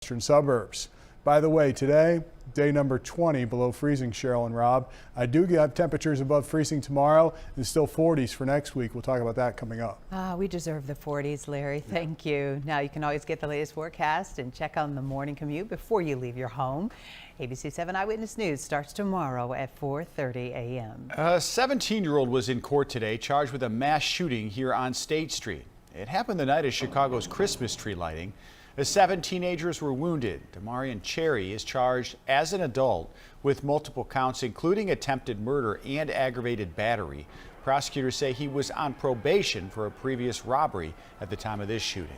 western suburbs. By the way, today, day number 20 below freezing, Cheryl and Rob. I do have temperatures above freezing tomorrow and still 40s for next week. We'll talk about that coming up. We deserve the 40s, Larry. Thank you. Now you can always get the latest forecast and check on the morning commute before you leave your home. ABC7 Eyewitness News starts tomorrow at 4:30 a.m. A 17-year-old was in court today charged with a mass shooting here on State Street. It happened the night of Chicago's Christmas tree lighting. The 7 teenagers were wounded. Damarian Cherry is charged as an adult with multiple counts, including attempted murder and aggravated battery. Prosecutors say he was on probation for a previous robbery at the time of this shooting.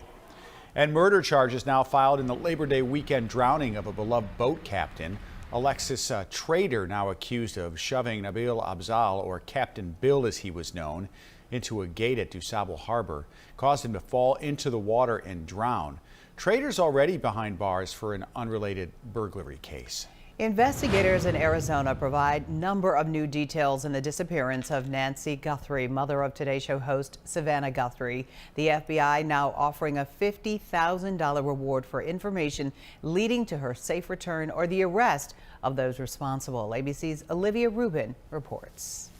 And murder charges now filed in the Labor Day weekend drowning of a beloved boat captain. Alexis Trader, now accused of shoving Nabil Abzal, or Captain Bill as he was known, into a gate at DuSable Harbor, caused him to fall into the water and drown. Trader's already behind bars for an unrelated burglary case. Investigators in Arizona provide a number of new details in the disappearance of Nancy Guthrie, mother of Today Show host Savannah Guthrie. The FBI now offering a $50,000 reward for information leading to her safe return or the arrest of those responsible. ABC's Olivia Rubin reports.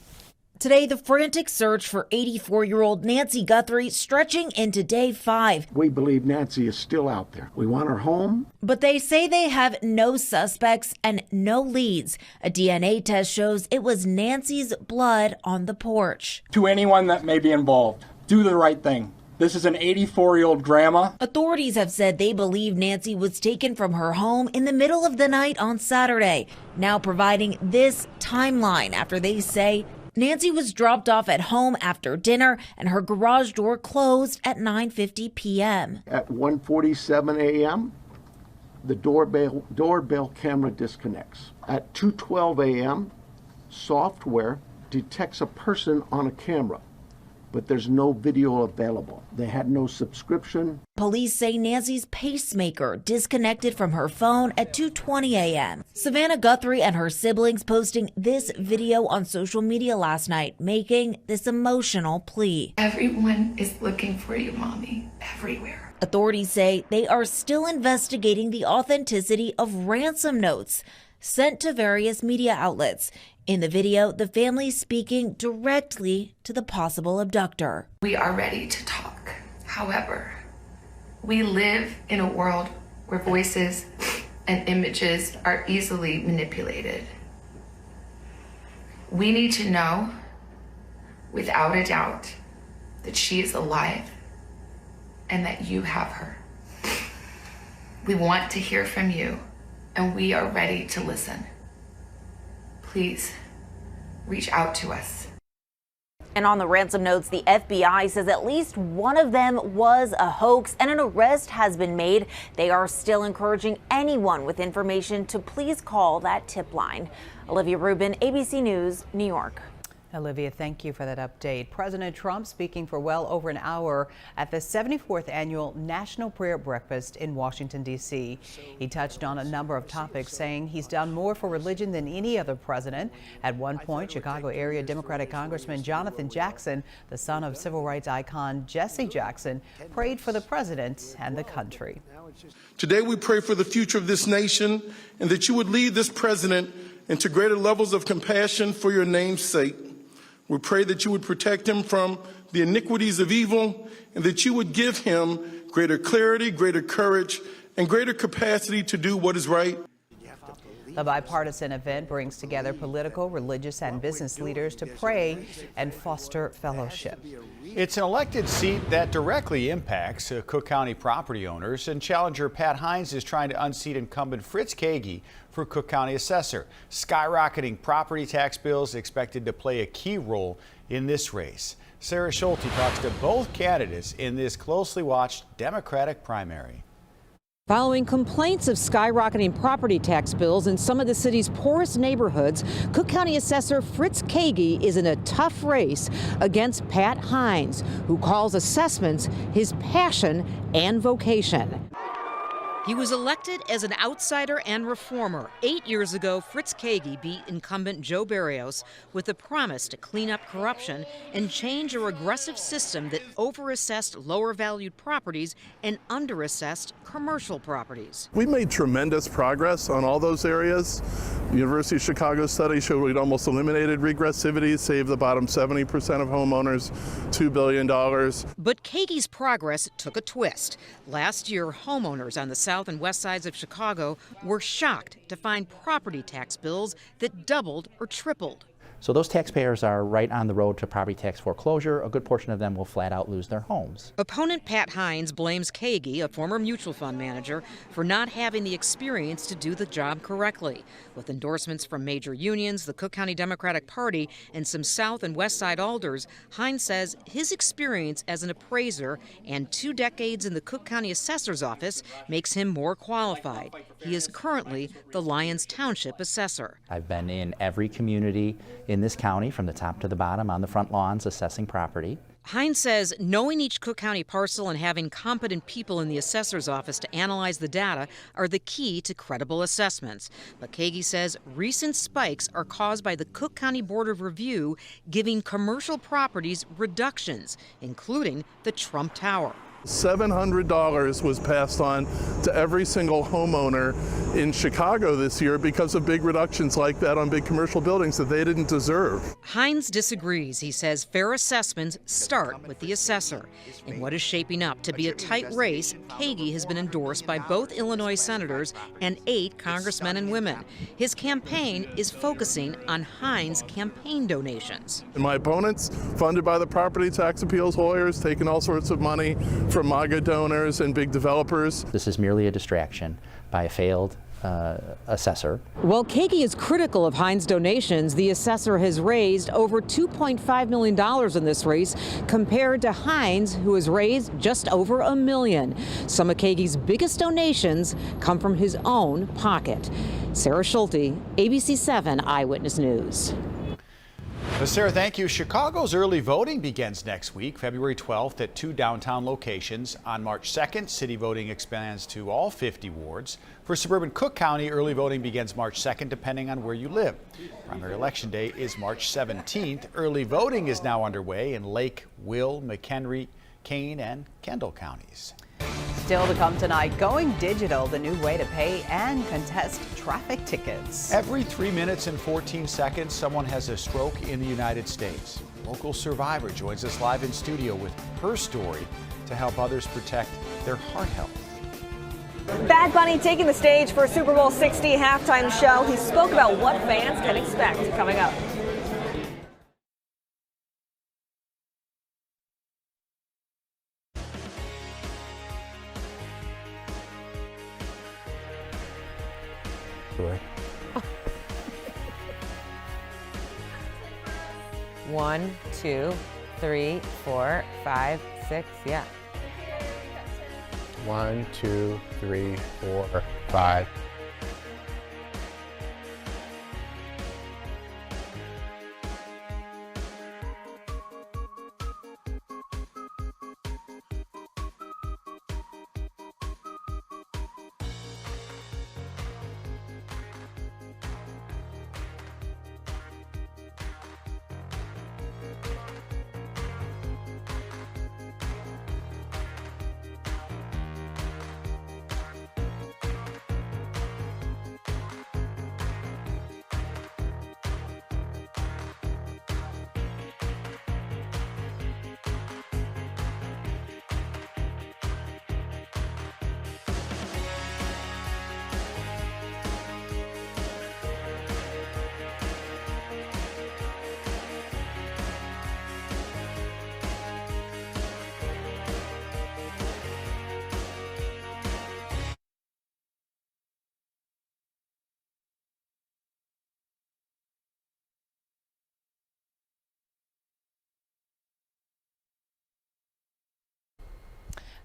Today, the frantic search for 84-year-old Nancy Guthrie stretching into day 5. We believe Nancy is still out there. We want her home. But they say they have no suspects and no leads. A DNA test shows it was Nancy's blood on the porch. To anyone that may be involved, do the right thing. This is an 84-year-old grandma. Authorities have said they believe Nancy was taken from her home in the middle of the night on Saturday, now providing this timeline after they say Nancy was dropped off at home after dinner and her garage door closed at 9:50 p.m. At 1:47 a.m., the doorbell camera disconnects. At 2:12 a.m., software detects a person on a camera, but there's no video available. They had no subscription. Police say Nancy's pacemaker disconnected from her phone at 2:20 a.m. Savannah Guthrie and her siblings posting this video on social media last night, making this emotional plea. Everyone is looking for you, Mommy, everywhere. Authorities say they are still investigating the authenticity of ransom notes sent to various media outlets. In the video, the family speaking directly to the possible abductor. We are ready to talk. However, we live in a world where voices and images are easily manipulated. We need to know, without a doubt, that she is alive and that you have her. We want to hear from you, and we are ready to listen. Please reach out to us. And on the ransom notes, the FBI says at least one of them was a hoax and an arrest has been made. They are still encouraging anyone with information to please call that tip line. Olivia Rubin, ABC News, New York. Olivia, thank you for that update. President Trump speaking for well over an hour at the 74th annual National Prayer Breakfast in Washington, D.C. He touched on a number of topics, saying he's done more for religion than any other president. At one point, Chicago area Democratic Congressman Jonathan Jackson, the son of civil rights icon Jesse Jackson, prayed for the president and the country. Today we pray for the future of this nation and that you would lead this president into greater levels of compassion for your name's sake. We pray that you would protect him from the iniquities of evil and that you would give him greater clarity, greater courage, and greater capacity to do what is right. The bipartisan event brings together political, religious, and business leaders to pray and foster fellowship. It's an elected seat that directly impacts Cook County property owners, and challenger Pat Hines is trying to unseat incumbent Fritz Kagi for Cook County Assessor. Skyrocketing property tax bills expected to play a key role in this race. Sarah Schulte talks to both candidates in this closely watched Democratic primary. Following complaints of skyrocketing property tax bills in some of the city's poorest neighborhoods, Cook County Assessor Fritz Kagi is in a tough race against Pat Hines, who calls assessments his passion and vocation. He was elected as an outsider and reformer. 8 years ago, Fritz Kagi beat incumbent Joe Barrios with the promise to clean up corruption and change a regressive system that overassessed lower-valued properties and underassessed commercial properties. We made tremendous progress on all those areas. The University of Chicago study showed we'd almost eliminated regressivity, saved the bottom 70% of homeowners $2 billion. But Kagi's progress took a twist. Last year, homeowners on the south and west sides of Chicago were shocked to find property tax bills that doubled or tripled. So those taxpayers are right on the road to property tax foreclosure. A good portion of them will flat out lose their homes. Opponent Pat Hines blames Kagi, a former mutual fund manager, for not having the experience to do the job correctly. With endorsements from major unions, the Cook County Democratic Party, and some South and West Side alders, Hines says his experience as an appraiser and 2 decades in the Cook County Assessor's office makes him more qualified. He is currently the Lyons Township Assessor. I've been in every community in this county, from the top to the bottom, on the front lawns, assessing property. Hines says knowing each Cook County parcel and having competent people in the assessor's office to analyze the data are the key to credible assessments. But Kagi says recent spikes are caused by the Cook County Board of Review giving commercial properties reductions, including the Trump Tower. $700 was passed on to every single homeowner in Chicago this year because of big reductions like that on big commercial buildings that they didn't deserve. Hines disagrees. He says fair assessments start with the assessor. In what is shaping up to be a tight race, Kagi has been endorsed by both Illinois senators and 8 congressmen and women. His campaign is focusing on Hines' campaign donations. And my opponents, funded by the property tax appeals lawyers, taking all sorts of money from MAGA donors and big developers. This is merely a distraction by a failed assessor. While Kagi is critical of Hines' donations, the assessor has raised over $2.5 million in this race compared to Hines, who has raised just over $1 million. Some of Kagi's biggest donations come from his own pocket. Sarah Schulte, ABC7 Eyewitness News. Sarah, thank you. Chicago's early voting begins next week, February 12th, at 2 downtown locations. On March 2nd, city voting expands to all 50 wards. For suburban Cook County, early voting begins March 2nd, depending on where you live. Primary election day is March 17th. Early voting is now underway in Lake, Will, McHenry, Kane, and Kendall counties. Still to come tonight, going digital, the new way to pay and contest traffic tickets. Every 3 minutes and 14 seconds, someone has a stroke in the United States. Local survivor joins us live in studio with her story to help others protect their heart health. Bad Bunny taking the stage for Super Bowl 60 halftime show. He spoke about what fans can expect coming up. Sure. 1, 2, 3, 4, 5, 6, yeah. 1, 2, 3, 4, 5.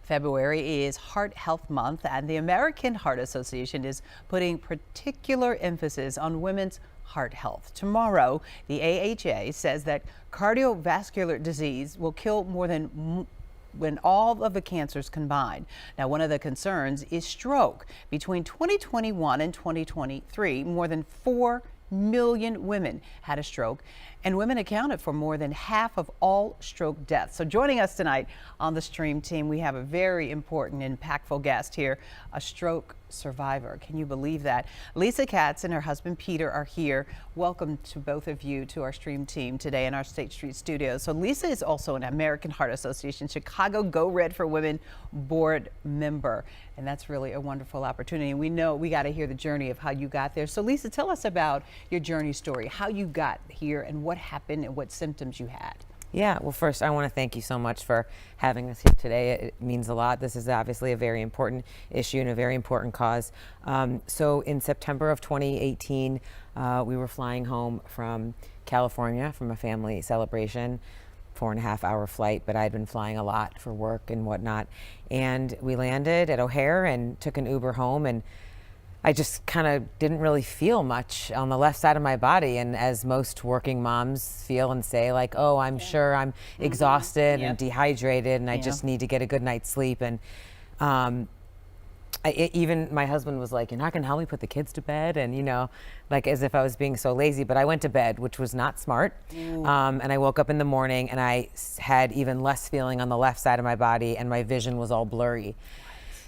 February is Heart Health Month, and the American Heart Association is putting particular emphasis on women's heart health. Tomorrow, the AHA says that cardiovascular disease will kill more than when all of the cancers combined. Now, one of the concerns is stroke. Between 2021 and 2023, more than 4 million women had a stroke, and women accounted for more than half of all stroke deaths. So joining us tonight on the Stream team, we have a very important, impactful guest here, a stroke survivor. Can you believe that? Lisa Katz and her husband Peter are here. Welcome to both of you to our Stream team today in our State Street studios. So Lisa is also an American Heart Association Chicago Go Red for Women board member. And that's really a wonderful opportunity. And we know we got to hear the journey of how you got there. So Lisa, tell us about your journey story, how you got here and what happened and what symptoms you had. Yeah, well, first, I want to thank you so much for having us here today. It means a lot. This is obviously a very important issue and a very important cause. So in September of 2018, we were flying home from California from a family celebration, 4.5-hour flight, but I'd been flying a lot for work and whatnot. And we landed at O'Hare and took an Uber home, and I just kind of didn't really feel much on the left side of my body. And as most working moms feel and say, like, oh, I'm sure I'm exhausted and dehydrated and I just need to get a good night's sleep. And even my husband was like, you're not going to help me put the kids to bed? And, you know, like as if I was being so lazy. But I went to bed, which was not smart. And I woke up in the morning and I had even less feeling on the left side of my body and my vision was all blurry.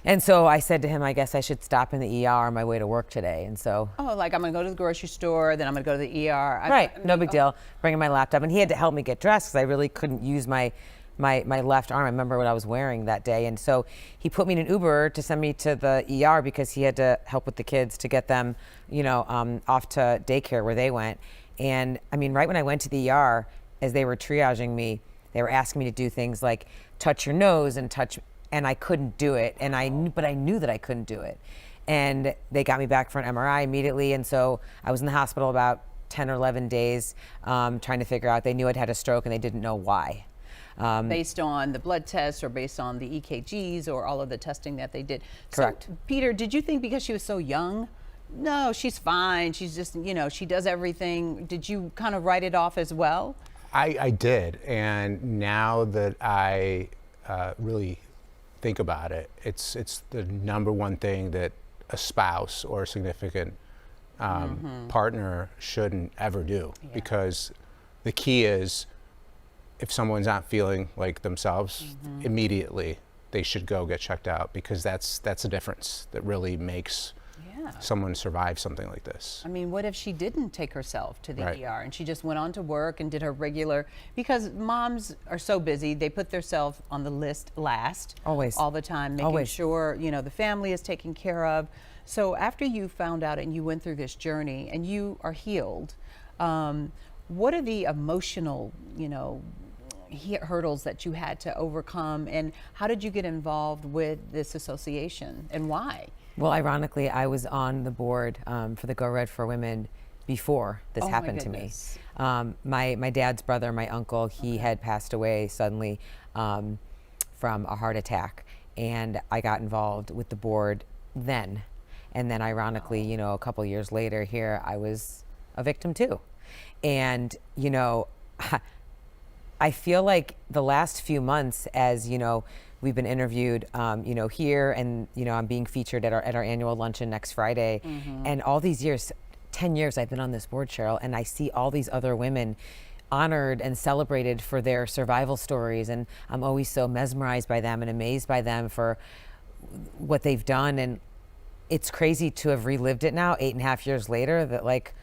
And so I said to him, I guess I should stop in the ER on my way to work today. And so, oh, like I'm going to go to the grocery store, then I'm going to go to the ER. Right, no big deal. Bringing my laptop. And he had to help me get dressed because I really couldn't use my left arm. I remember what I was wearing that day. And so he put me in an Uber to send me to the ER because he had to help with the kids to get them, you know, off to daycare where they went. And I mean, right when I went to the ER, as they were triaging me, they were asking me to do things like touch your nose and I couldn't do it. And but I knew that I couldn't do it. And they got me back for an MRI immediately. And so I was in the hospital about 10 or 11 days trying to figure out. They knew I'd had a stroke and they didn't know why. Based on the blood tests or based on the EKGs or all of the testing that they did. Correct. So, Peter, did you think because she was so young, no, she's fine, she's just, you know, she does everything. Did you kind of write it off as well? I did, and now that I really think about it, it's the number one thing that a spouse or a significant partner shouldn't ever do, because the key is if someone's not feeling like themselves, immediately they should go get checked out, because that's a difference that really makes someone survive something like this. I mean, what if she didn't take herself to the ER and she just went on to work and did her regular, because moms are so busy, they put themselves on the list last. Always. All the time, making sure, you know, the family is taken care of. So after you found out and you went through this journey and you are healed, what are the emotional, you know, hurdles that you had to overcome, and how did you get involved with this association and why? Well, ironically, I was on the board for the Go Red for Women before this happened to me. My dad's brother, my uncle, he had passed away suddenly from a heart attack, and I got involved with the board then. And then ironically, you know, a couple years later here, I was a victim too. And, you know, I feel like the last few months, as you know, we've been interviewed, you know, here, and you know, I'm being featured at our annual luncheon next Friday, and all these years, 10 years I've been on this board, Cheryl, and I see all these other women honored and celebrated for their survival stories, and I'm always so mesmerized by them and amazed by them for what they've done. And it's crazy to have relived it now, 8.5 years later, that like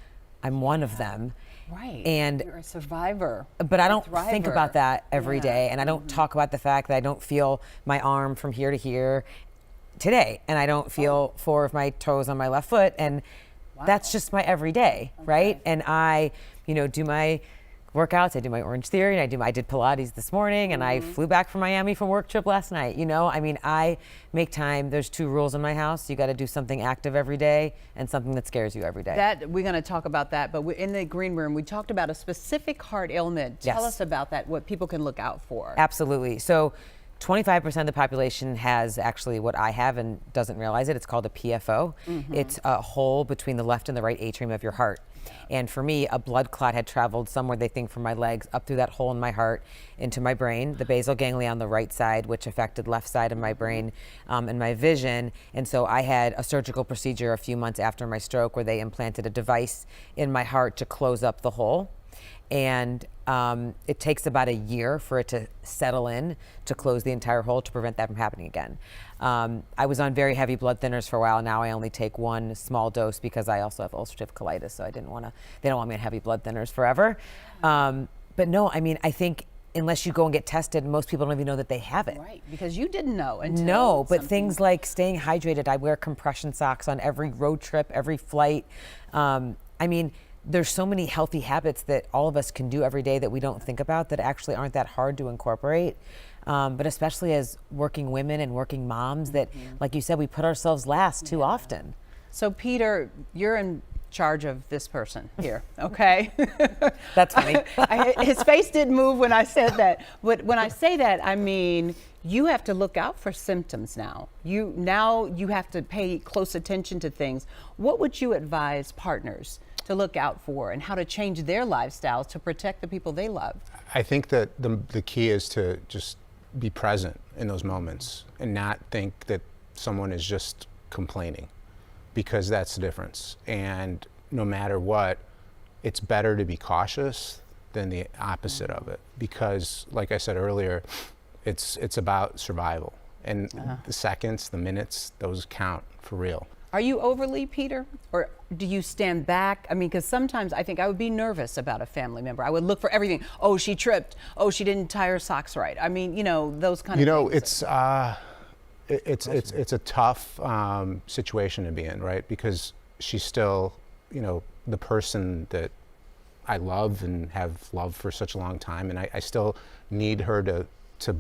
I'm one of them. Right. And you're a survivor. But I don't think about that every day. And I don't talk about the fact that I don't feel my arm from here to here today. And I don't feel 4 of my toes on my left foot. And that's just my everyday, right? And I, you know, do my workouts. I do my Orange Theory, and I did Pilates this morning, and I flew back from Miami from work trip last night. You know, I mean, I make time. There's 2 rules in my house. You got to do something active every day and something that scares you every day. That we're going to talk about that, but in the green room, we talked about a specific heart ailment. Tell us about that, what people can look out for. Absolutely. So 25% of the population has actually what I have and doesn't realize it. It's called a PFO. It's a hole between the left and the right atrium of your heart. And for me, a blood clot had traveled somewhere, they think, from my legs up through that hole in my heart into my brain, the basal ganglia on the right side, which affected left side of my brain and my vision. And so I had a surgical procedure a few months after my stroke where they implanted a device in my heart to close up the hole. And it takes about a year for it to settle in, to close the entire hole, to prevent that from happening again. I was on very heavy blood thinners for a while. Now I only take one small dose because I also have ulcerative colitis, so they don't want me on heavy blood thinners forever. But no, I mean, I think unless you go and get tested, most people don't even know that they have it. Right, because you didn't know until No, but something. things like staying hydrated. I wear compression socks on every road trip, every flight. I mean, there's so many healthy habits that all of us can do every day that we don't think about that actually aren't that hard to incorporate. But especially as working women and working moms that, like you said, we put ourselves last too often. So Peter, you're in charge of this person here, okay? That's funny. His face didn't move when I said that. But when I say that, I mean, you have to look out for symptoms now. You have to pay close attention to things. What would you advise partners to look out for and how to change their lifestyles to protect the people they love? I think that the key is to just be present in those moments and not think that someone is just complaining, because that's the difference. And no matter what, it's better to be cautious than the opposite of it, because like I said earlier, it's about survival. And the seconds, the minutes, those count for real. Are you overly, Peter? Or do you stand back? I mean, because sometimes I think I would be nervous about a family member. I would look for everything. Oh, she tripped. Oh, she didn't tie her socks right. I mean, those kind of things. It's a tough situation to be in, right? Because she's still, the person that I love and have loved for such a long time, and I still need her to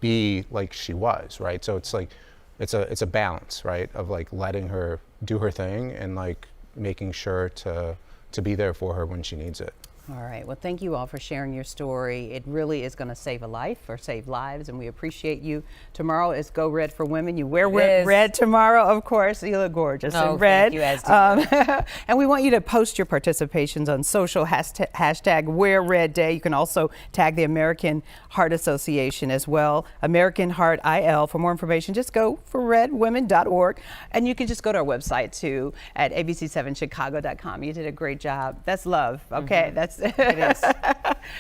be like she was, right? So it's like, it's a balance, right, of like letting her do her thing and like making sure to be there for her when she needs it. All right. Well, thank you all for sharing your story. It really is going to save a life or save lives, and we appreciate you. Tomorrow is Go Red for Women. You wear red tomorrow, of course. You look gorgeous in red. Thank you, as do and we want you to post your participations on social, hashtag Wear Red Day. You can also tag the American Heart Association as well, American Heart IL. For more information, just go for redwomen.org. And you can just go to our website, too, at abc7chicago.com. You did a great job. That's love, okay? That's It is.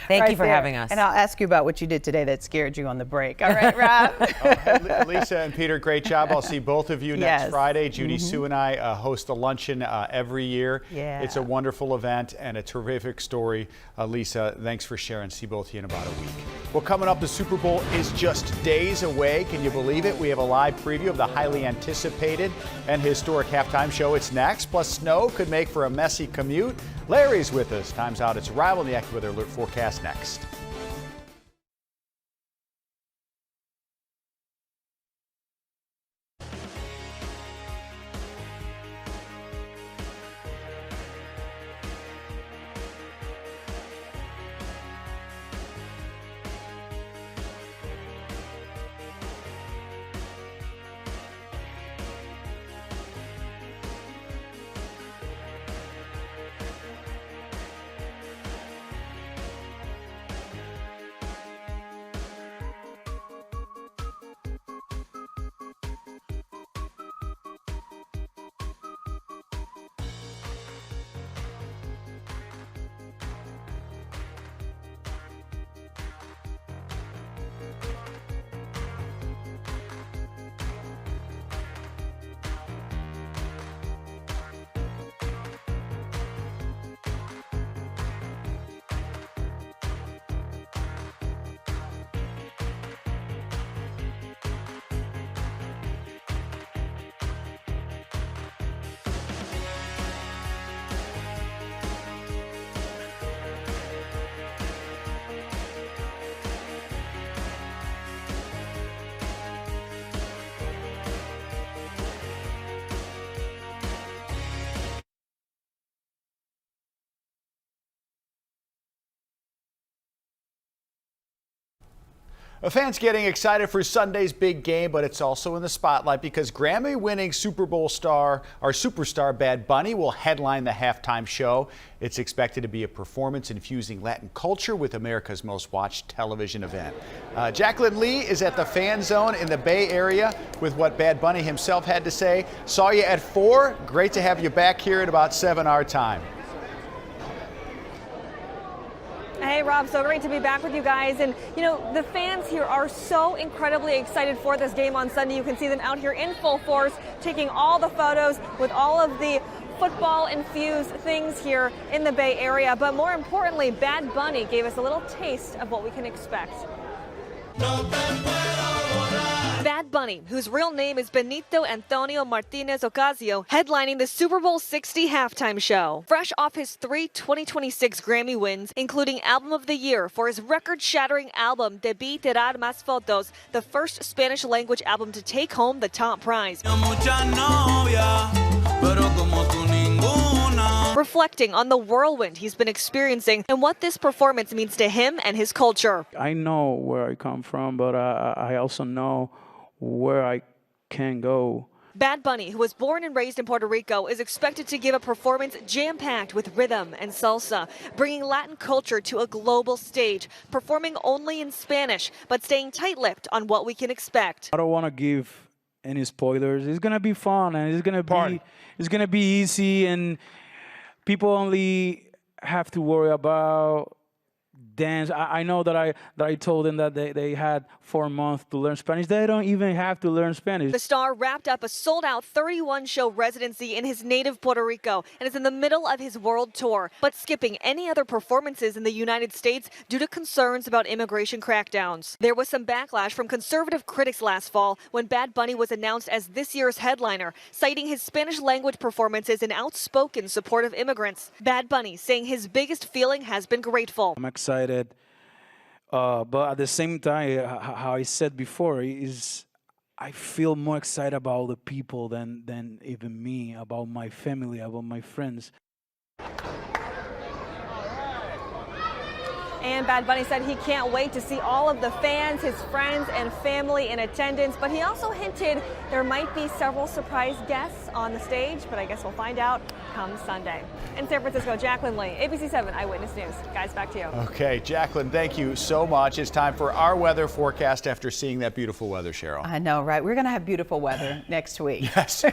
Thank you for having us. And I'll ask you about what you did today that scared you on the break. All right, Rob? Lisa and Peter, great job. I'll see both of you next Friday. Judy Sue and I host a luncheon every year. Yeah. It's a wonderful event and a terrific story. Lisa, thanks for sharing. See both of you in about a week. Well, coming up, the Super Bowl is just days away. Can you believe it? We have a live preview of the highly anticipated and historic halftime show. It's next. Plus, snow could make for a messy commute. Larry's with us. Time's out. It's Arrival in the AccuWeather Alert forecast next. Fans getting excited for Sunday's big game, but it's also in the spotlight because Grammy-winning Super Bowl star, our superstar Bad Bunny, will headline the halftime show. It's expected to be a performance infusing Latin culture with America's most watched television event. Jacqueline Lee is at the Fan Zone in the Bay Area with what Bad Bunny himself had to say. Saw you at 4. Great to have you back here at about 7 our time. Hey, Rob, so great to be back with you guys. And, you know, the fans here are so incredibly excited for this game on Sunday. You can see them out here in full force, taking all the photos with all of the football-infused things here in the Bay Area. But more importantly, Bad Bunny gave us a little taste of what we can expect. Bad Bunny, whose real name is Benito Antonio Martinez Ocasio, headlining the Super Bowl 60 halftime show. Fresh off his 3 2026 Grammy wins, including Album of the Year for his record-shattering album Debí Tirar Más Fotos, the first Spanish-language album to take home the top prize. Reflecting on the whirlwind he's been experiencing and what this performance means to him and his culture. I know where I come from, but I also know where I can go. Bad Bunny, who was born and raised in Puerto Rico, is expected to give a performance jam-packed with rhythm and salsa, bringing Latin culture to a global stage, performing only in Spanish, but staying tight-lipped on what we can expect. I don't want to give any spoilers. It's gonna be fun and it's gonna be easy, and people only have to worry about dance. I know that I told them that they had 4 months to learn Spanish. They don't even have to learn Spanish. The star wrapped up a sold-out 31-show residency in his native Puerto Rico and is in the middle of his world tour, but skipping any other performances in the United States due to concerns about immigration crackdowns. There was some backlash from conservative critics last fall when Bad Bunny was announced as this year's headliner, citing his Spanish-language performances in outspoken support of immigrants. Bad Bunny saying his biggest feeling has been grateful. I'm excited. But at the same time, how I said before, is I feel more excited about the people than even me, about my family, about my friends. And Bad Bunny said he can't wait to see all of the fans, his friends, and family in attendance. But he also hinted there might be several surprise guests on the stage, but I guess we'll find out come Sunday. In San Francisco, Jacqueline Lee, ABC7 Eyewitness News. Guys, back to you. Okay, Jacqueline, thank you so much. It's time for our weather forecast after seeing that beautiful weather, Cheryl. I know, right? We're going to have beautiful weather next week. Yes,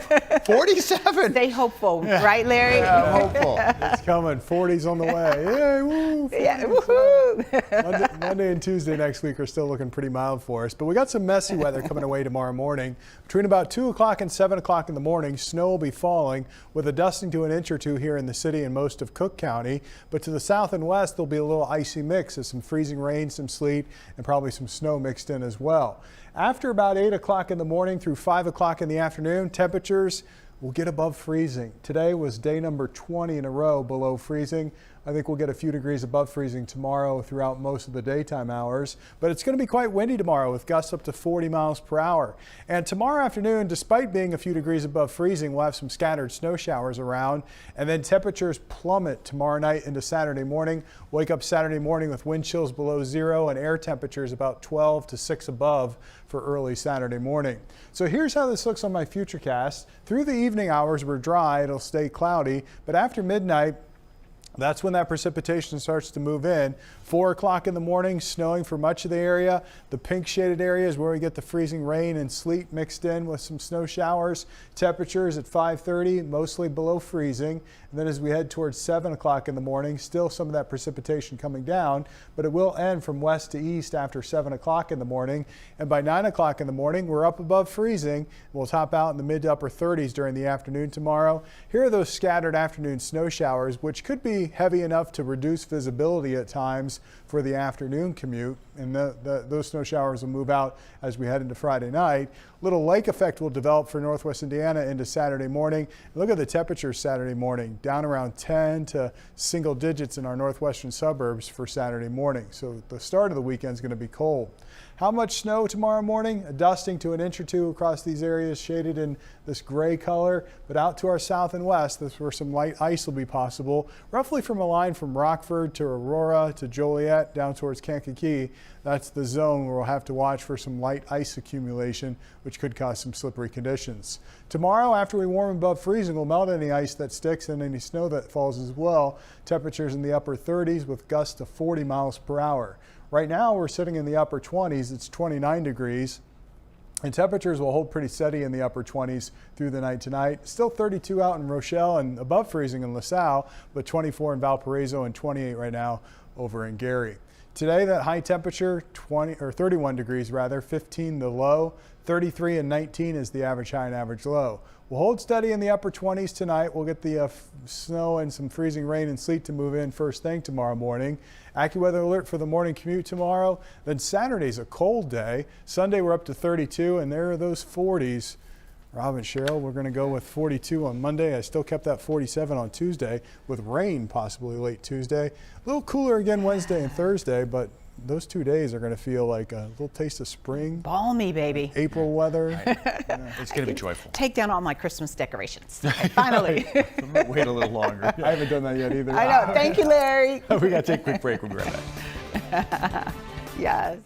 47. Stay hopeful, right, Larry? Yeah, I'm hopeful. It's coming. 40's on the way. Yay, woo! Yeah, woohoo! Monday and Tuesday next week are still looking pretty mild for us, but we got some messy weather coming away tomorrow morning. Between about 2 o'clock and 7 o'clock in the morning, snow will be falling with a dusting to an inch or two here in the city and most of Cook County. But to the south and west, there'll be a little icy mix of some freezing rain, some sleet, and probably some snow mixed in as well. After about 8 o'clock in the morning through 5 o'clock in the afternoon, temperatures will get above freezing. Today was day number 20 in a row below freezing. I think we'll get a few degrees above freezing tomorrow throughout most of the daytime hours, but it's going to be quite windy tomorrow with gusts up to 40 miles per hour. And tomorrow afternoon, despite being a few degrees above freezing, we'll have some scattered snow showers around, and then temperatures plummet tomorrow night into Saturday morning. Wake up Saturday morning with wind chills below 0 and air temperatures about 12 to 6 above for early Saturday morning. So here's how this looks on my futurecast. Through the evening hours, we're dry. It'll stay cloudy, but after midnight, that's when that precipitation starts to move in. 4 o'clock in the morning, snowing for much of the area. The pink shaded area is where we get the freezing rain and sleet mixed in with some snow showers. Temperatures at 5:30, mostly below freezing. And then as we head towards 7 o'clock in the morning, still some of that precipitation coming down, but it will end from west to east after 7 o'clock in the morning. And by 9 o'clock in the morning, we're up above freezing. We'll top out in the mid to upper 30s during the afternoon tomorrow. Here are those scattered afternoon snow showers, which could be heavy enough to reduce visibility at times for the afternoon commute, and those snow showers will move out as we head into Friday night. Little lake effect will develop for northwest Indiana into Saturday morning. Look at the temperatures Saturday morning, down around 10 to single digits in our northwestern suburbs for Saturday morning. So the start of the weekend is going to be cold. How much snow tomorrow morning? A dusting to an inch or two across these areas shaded in this gray color, but out to our south and west, that's where some light ice will be possible, roughly from a line from Rockford to Aurora to Joliet down towards Kankakee. That's the zone where we'll have to watch for some light ice accumulation, which could cause some slippery conditions. Tomorrow, after we warm above freezing, we'll melt any ice that sticks and any snow that falls as well. Temperatures in the upper 30s with gusts to 40 miles per hour. Right now, we're sitting in the upper 20s. It's 29 degrees. And temperatures will hold pretty steady in the upper 20s through the night tonight. Still 32 out in Rochelle and above freezing in LaSalle, but 24 in Valparaiso and 28 right now over in Gary. Today, that high temperature, 31 degrees rather, 15 the low, 33 and 19 is the average high and average low. We'll hold steady in the upper 20s tonight. We'll get the snow and some freezing rain and sleet to move in first thing tomorrow morning. AccuWeather alert for the morning commute tomorrow. Then Saturday's a cold day. Sunday we're up to 32 and there are those 40s. Rob and Cheryl, we're going to go with 42 on Monday. I still kept that 47 on Tuesday with rain possibly late Tuesday. A little cooler again Wednesday and Thursday, but those 2 days are going to feel like a little taste of spring. Balmy, baby. April weather. It's going to be joyful. Take down all my Christmas decorations. Okay, finally. Wait a little longer. I haven't done that yet either. I know. Thank you, Larry. We got to take a quick break. We'll be right back. Yes.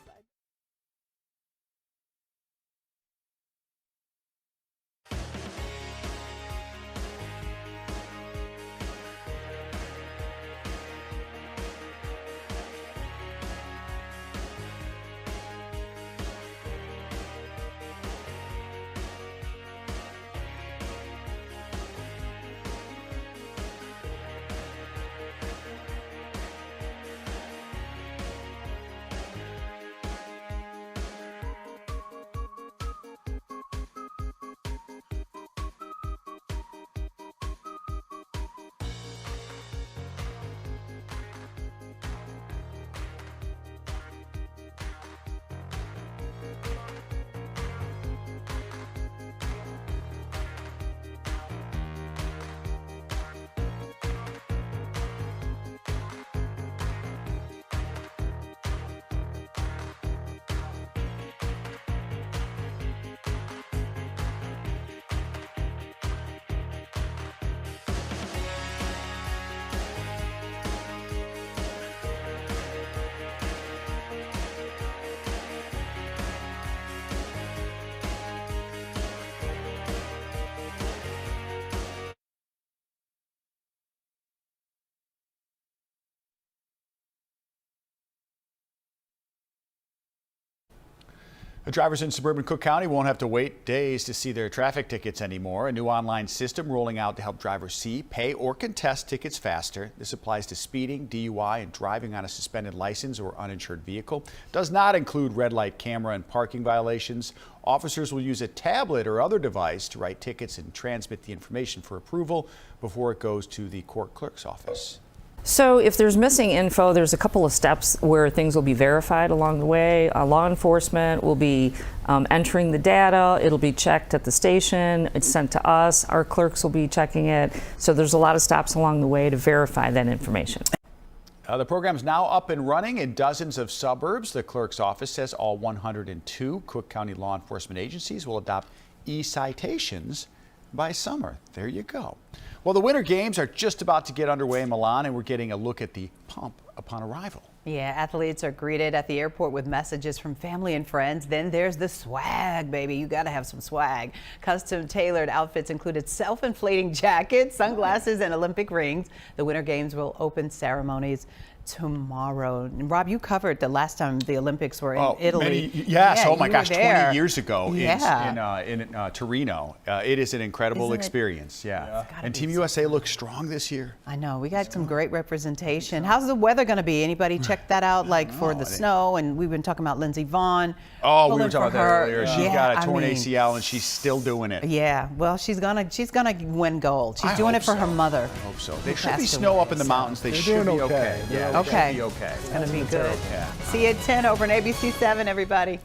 Drivers in suburban Cook County won't have to wait days to see their traffic tickets anymore. A new online system rolling out to help drivers see, pay, or contest tickets faster. This applies to speeding, DUI, and driving on a suspended license or uninsured vehicle. Does not include red light camera and parking violations. Officers will use a tablet or other device to write tickets and transmit the information for approval before it goes to the court clerk's office. So if there's missing info, there's a couple of steps where things will be verified along the way. Law enforcement will be entering the data. It'll be checked at the station. It's sent to us. Our clerks will be checking it. So there's a lot of steps along the way to verify that information. The program is now up and running in dozens of suburbs. The clerk's office says all 102 Cook County law enforcement agencies will adopt e-citations by summer. There you go. Well, the Winter Games are just about to get underway in Milan, and we're getting a look at the pomp upon arrival. Yeah, athletes are greeted at the airport with messages from family and friends. Then there's the swag, baby. You got to have some swag. Custom tailored outfits included self-inflating jackets, sunglasses, and Olympic rings. The Winter Games will open ceremonies tomorrow. And Rob, you covered the last time the Olympics were in Italy. Yes, yeah, oh my gosh, 20 years ago in Torino. It is an incredible experience. Yeah. And Team USA looks strong this year. I know, we got some great representation. How's the weather going to be? Anybody check that out, like for the snow? And we've been talking about Lindsey Vonn. Oh, we were talking about that earlier. She's got a torn ACL and she's still doing it. Yeah, well, she's gonna win gold. She's doing it for her mother. I hope so. There should be snow up in the mountains. They should be okay. Yeah. Okay. Be okay. It's going to be good. See you at 10 over on ABC7, everybody.